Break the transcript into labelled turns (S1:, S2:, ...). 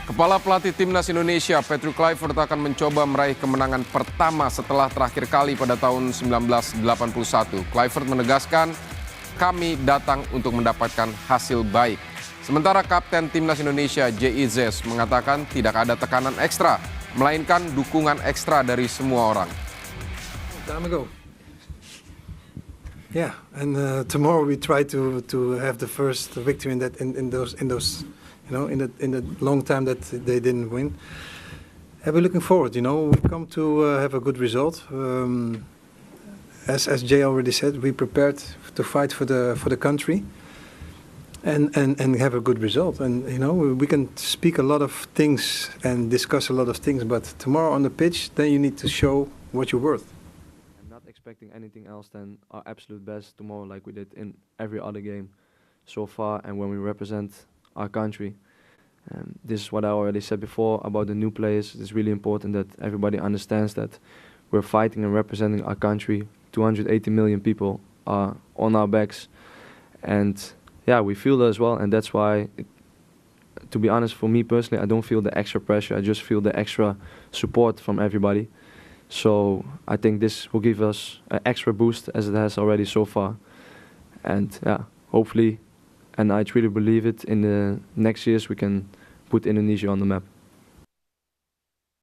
S1: Kepala pelatih Timnas Indonesia, Kluivert akan mencoba meraih kemenangan pertama setelah terakhir kali pada tahun 1981. Kluivert menegaskan, kami datang untuk mendapatkan hasil baik. Sementara Kapten Timnas Indonesia, Idzes, mengatakan tidak ada tekanan ekstra, melainkan dukungan ekstra dari semua orang.
S2: Time ago. Yeah, and tomorrow we try to have the first victory in those you know, in the long time that they didn't win. And we're looking forward. You know, we come to have a good result. As Jay already said, we prepared to fight for the country. And have a good result. And you know, we can speak a lot of things and discuss a lot of things, but tomorrow on the pitch, then you need to show what you're worth.
S3: I'm not expecting anything else than our absolute best tomorrow, like we did in every other game so far, and when we represent our country. This is what I already said before about the new players. It's really important that everybody understands that we're fighting and representing our country. 280 million people are on our backs, and yeah, we feel that as well, and that's why, to be honest, for me personally, I don't feel the extra pressure. I just feel the extra support from everybody. So I think this will give us an extra boost as it has already so far. And yeah, hopefully, and I truly believe it, in the next years we can put Indonesia on the map.